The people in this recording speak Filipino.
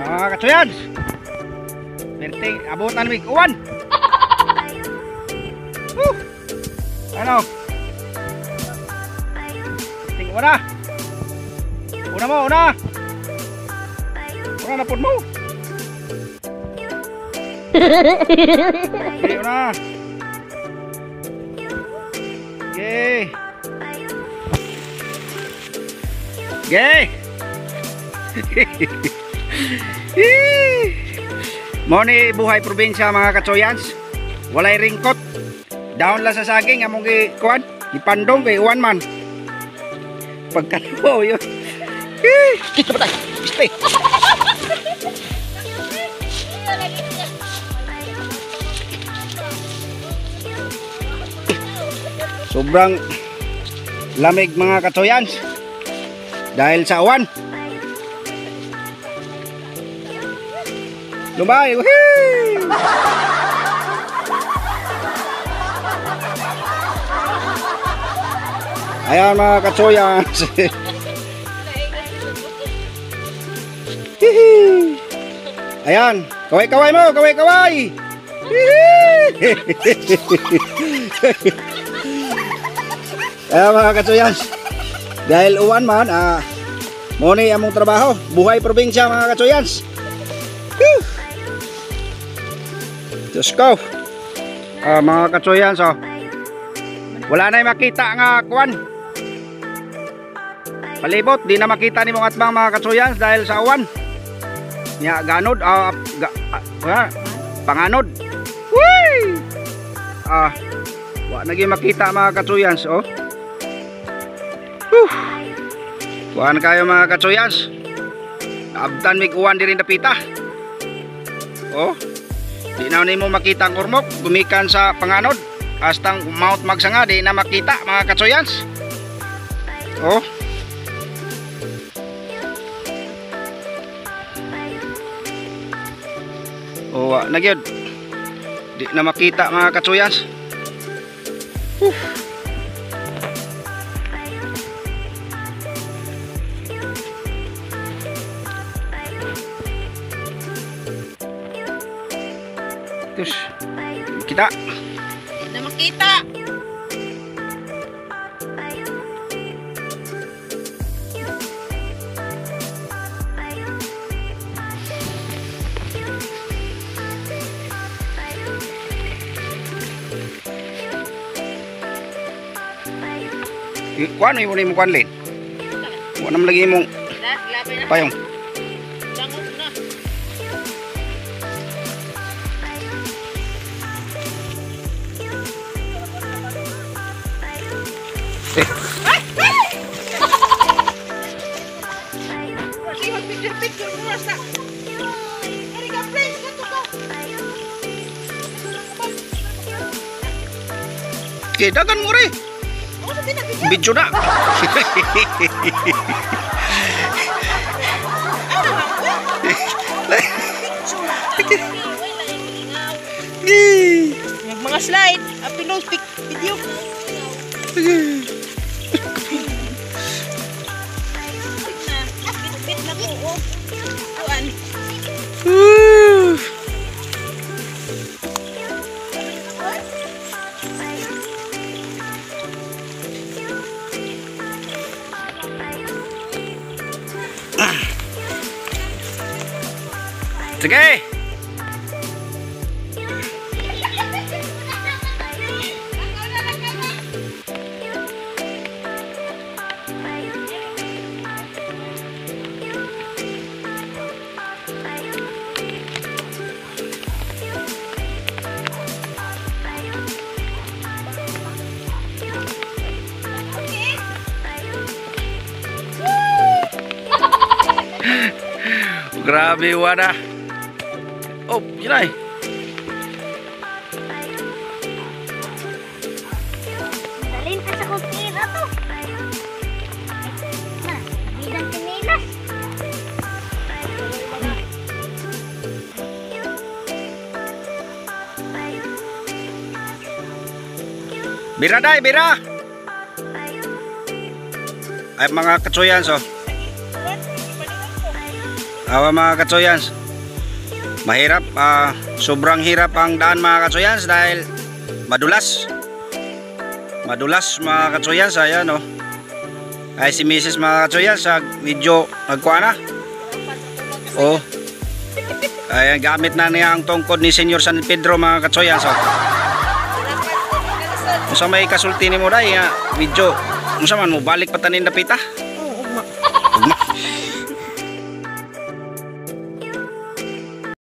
Katuyan. Berti abutan mig uwan. Ano? Tingin mo na. Una mo, una. Una na pun mo. Okay, una. Okay. Okay. Mo ni buhay probinsya mga katsoyans. Walay ringkot. Dahon lang sa saging among gikuan, ipandong kay uwan man. Pagkatuo yun. Kita ba tayo? Stay. Sobrang lamig mga katsoyans dahil sa uwan. Lumay. Ayan mga katsoyans. Ayan, kaway-kaway mo, kaway-kaway. Ayan mga katsoyans, dahil uwan man, mo ni among trabaho, buhay probinsya mga katsoyans. Just go. Mga katsoyans, wala na makita nga kuwan. Palibot, di na makita ni mong atbang mga katsoyans dahil sa uwan. Nya ganod, panganod. Whee! Wala naging makita mga katsoyans, Kuhan kayo mga katsoyans. Abtan mig uwan di rin napita. Di na nimo makita ang kurmok, gumikan sa panganod. Hastang maut magsanga di na makita mga katsoyans. Nagyod. Di na makita mga katsoyans. Terus kita na makita. Kuan mo ni mo kuan lin. Wala nam lagi mong payong. Dangot na. Picture mo sa. Ari ka please kato ka. Dagan mo rin. Video na. Mga slide, pinost video. Bit na ko. Kuan. Sige. Grabe wadah. Yun ay. Dalhin ka sa kumpira to. Bidang sinilas. Bira day, bira. Ay mga katsoyan Awa mga katsoyans. Mahirap, sobrang hirap ang daan mga katsoyans dahil madulas. Madulas mga katsoyans, ayan o. Ay si Mrs. mga katsoyans, medyo nagkuha na. O. Ayan, gamit na niya ang tungkod ni Senyor San Pedro mga katsoyans. Kung sa may kasulti ni mo dahil, medyo, kung sa man mo, balik patanin na pita.